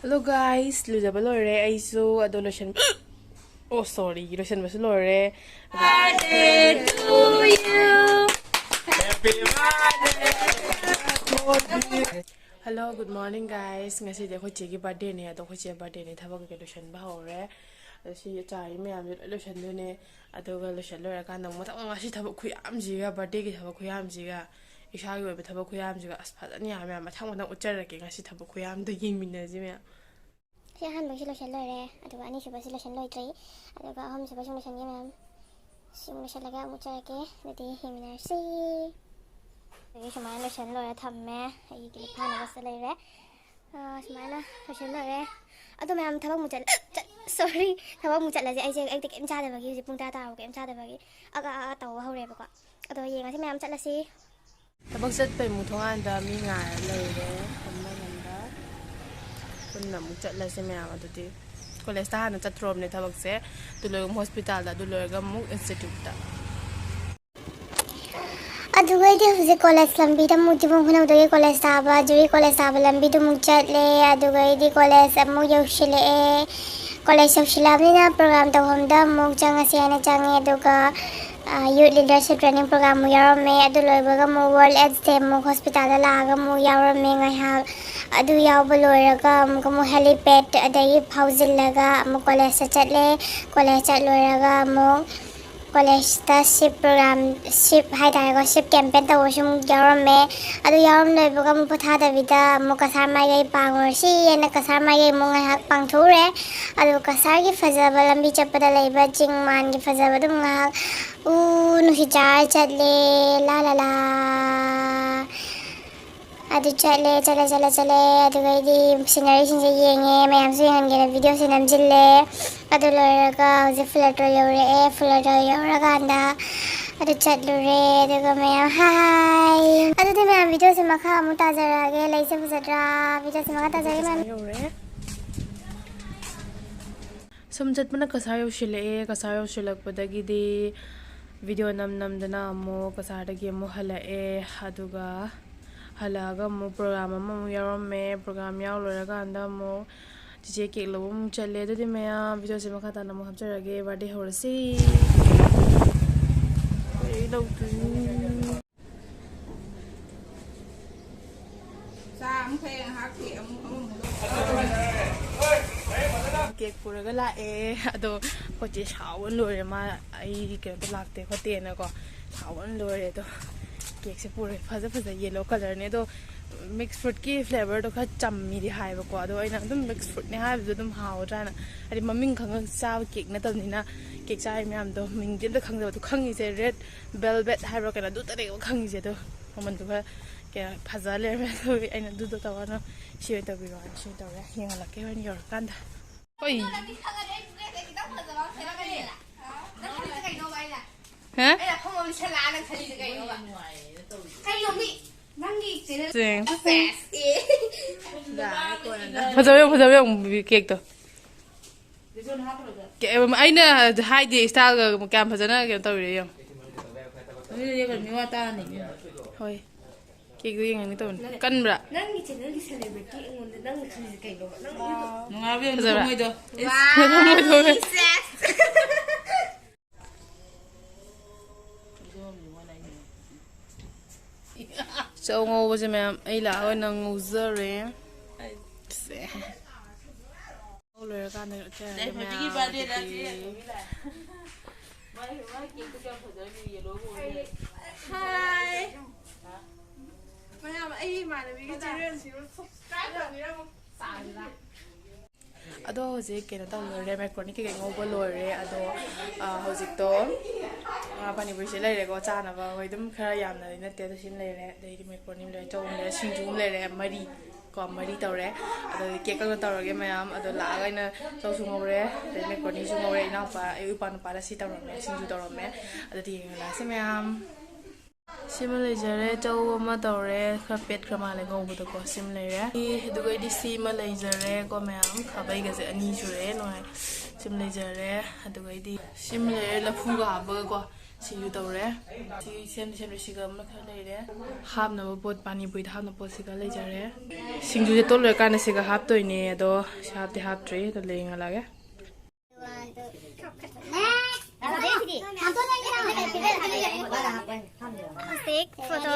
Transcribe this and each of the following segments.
Hello guys, lujaba lore aisu adolescent. Oh sorry, lotion basu lore. Birthday to you. Happy birthday. Hello, good morning guys. Ngasi de khoi che gi birthday ne ado khoi che birthday ne thabak ke lotion ba hore. Si chai me am lotion do ne ado ga lotion lore kan nang mata ngasi thabak khu am ji ga birthday gi thabak khu am ji ga isha gi oiba thabak khu am ji ga asphadani am ya mathang mathang uchar ke ngasi thabak khu am do ying min na ji me. Si ahan bang si lotion lore. Aduga ani siya ba si lotion loy tray. Aduga ahom siya ba si lotion yun. Si lotion laga mo chara ke. Dati himinar si. Dati sumaya lotion lore thamme. Ay gilipan na basta lore. Sumaya na lotion lore. Ado may am tabang mo chala. Sorry. Tabang mo chala si ay siya ay tikim chada bagi. Si pung tataw ke chada bagi. Aga taw hawre ba ko. Ado yenga si may am chala si. Thabak sat pe mu thong an da mi nga lore. Amma ganda. Kun na mu chat la se me ama tuti college ta na chat rom ne thabak se tu lo hospital da du lo ga mu institute da Aduga di husi college lambi da mu tibong khuna udogi college taba juri college taba lambi du mu chatle aduga di college amu yaushile college yaushila na program ta homda mu changa siana change aduga youth leadership training program mu yarame adu loibaga mu world aids day mu hospital da laga mu yarame ngai ha adu yawba loiraga mu helipad adai phauzillaga mu college chatle college chat loiraga mu college ta ship program ship hai dai go ship campaign ta washum yarame adu yaram loibaga mu patha da vida mu kasar mai gai pangor si ena kasar mai gai mu ngai hak pangthure adu kasar gi fazaba lambi chapada leiba jingman gi fazaba dum ngak nu si char chatle la la la adu chale adu gai di scenery sin yenge mayam su yange video sin amjille adu loraga je flutter yore flutter yoraga anda adu chatlure adu ga mayam hi adu de mayam video sin makha mu ta jara ge laise bujatra video sin makha ta jara mayam yore samjat mana kasar yoshile kasar yoshilak padagi di video nam dana mo kasar da gi mo hala aduga halaga mo program mo yarame program yaw loraga anda mo je ke lo mo chale do di me video se makha ta na mo habjara ge birthday horsi ei lo tu cake puraga la ado khoche shawan lore ma ai ke to lakte khote na ko shawan lore to cake se pure faza yellow color ne do mixed fruit ki flavor to kha chammi di hai ba ko ado aina dum mixed fruit ne hai du dum haw tra na ari maming khang cha cake na tam ni na cake cha ai myam do ming din da khang da to khang ni se red velvet hai ba kana du ta re khang ni se to man to ke faza le me to aina du to ta wa no share ta bi ro share ta ya hinga la ke wan yor kan da oi hả? Phật cake to. Anh nè hai đi sao rồi một cam Phật nó kiểu tao đi không? Thôi. Cake riêng này tôi cân bạ. So ngô bây giờ mẹ ấy là hơi nang ngô dơ rồi ngô lời ra này chơi đấy phải đi ba đi ra đi hi mày làm ấy mà là vì cái chuyện gì nó subscribe rồi đi đâu xài ra ado hojik kena taw lore macaroni ke ngobo lore ado hojik to pani bui se lere ko cha na ba hoi dum khara yam na na te to sin lere dei di macaroni le chong le sinju lere mari ko mari tawre ado ke ka tawre mayam ado la ga na chaw su ngore dei macaroni su ngore na pa eu pan pa la si tawre me sinju tawre me ado ti la se mayam sim laser chaw ma tawre kha pet kha ma le ngau bu to ko sim lere du ga di sim laser ko mayam kha bai ga se ani jure no sim ꯂꯩꯖꯔꯦ ꯑꯗꯨꯒ ꯑꯩꯗꯤ sim ꯂꯩꯔꯦ ꯂꯐꯨꯒ ꯍꯥꯞꯄꯒꯀꯣ ꯁꯤꯡꯖꯨ ꯇꯧꯔꯦ ꯁꯤ ꯁꯦꯝꯗꯣꯏꯁꯤꯒ ꯑꯃ ꯈꯔ ꯂꯩꯔꯦ ꯍꯥꯞꯅꯕ ꯄꯣꯠ ꯄꯥꯅꯤꯄꯨꯔꯤꯗ ꯍꯥꯞꯅꯕ ꯄꯣꯠꯁꯤꯒ ꯂꯩꯖꯔꯦ ꯁꯤꯡꯖꯨꯁꯦ ꯇꯣꯠꯂꯣꯏꯔꯀꯥꯟꯗ ꯁꯤꯒ ꯍꯥꯞꯇꯣꯏꯅꯦ ꯑꯗꯣ ꯁꯤ ꯍꯥꯞꯇ꯭ꯔꯤ ꯑꯗꯣ ꯂꯩꯉꯂꯒꯦ Take photo.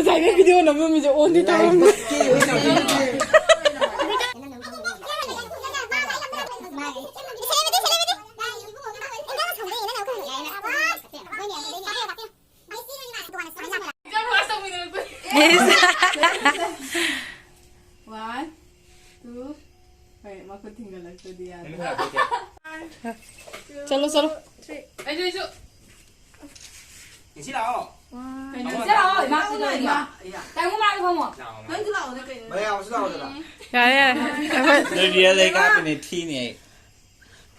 Cái video nó mới mình ôn đi tao One, two, wait, mau aku tinggal lagi dia. Chalo, chalo. Ayo, ayo. Chị xin nào? Chị xin nào? Mà xin nào? Tại không làm không ạ? Mấy ông xin nào rồi nào? Cái này. Đây bia đây cái bên này thi này.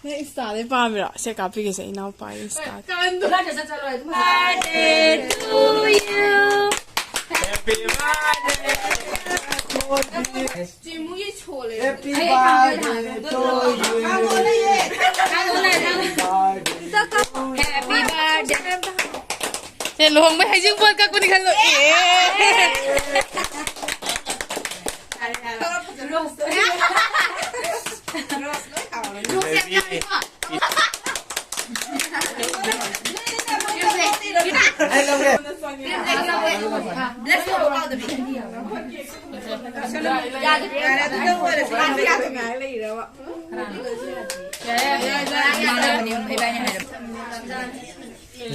Này Insta đấy ba mươi rồi, sẽ copy cái gì nào ba Insta. Birthday to you. Happy birthday. Chị muốn cái chua này. Happy birthday to you. Happy birthday. Thế luôn mấy hai dương vượt các cô đi khăn rồi.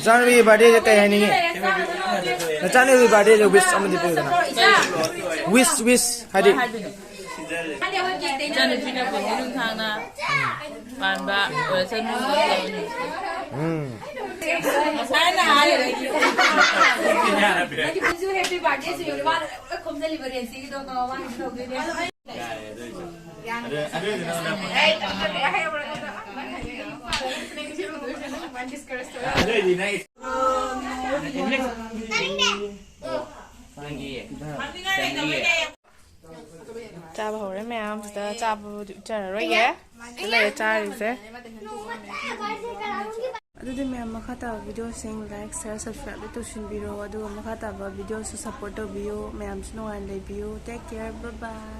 Jangan birthday kayak ini. Jangan birthday jo wish sama di pun. Wish hadir. Jangan pindah ke gunung sana. Panba, saya Sana ada lagi. Nanti puju happy birthday sih, udah mana? Kamu delivery sih, gitu kalau mana itu gede. Đây gì này? Cha bà hồi đấy mẹ em sẽ cha bà chơi rồi ghé. Cái này cha thì sẽ. ꯑꯗꯨꯗꯤ ꯃꯌꯥꯝ ꯃꯈꯥ ꯇꯥꯕ ꯚꯤꯗꯤꯑꯣꯁꯤꯡ like ꯁꯤꯌꯔ subscribe ꯇꯧꯁꯤꯟꯕꯤꯔꯣ ꯑꯗꯨꯒ ꯃꯈꯥ ꯇꯥꯕ ꯚꯤꯗꯤꯑꯣꯁꯨ support ꯇꯧꯕꯤꯌꯨ ꯃꯌꯥꯝꯁꯨ ꯅꯨꯡꯉꯥꯏꯅ ꯂꯩꯕꯤꯌꯨ ꯇꯦꯛ ꯀꯦꯌꯔ ꯕꯥꯏ ꯕꯥꯏ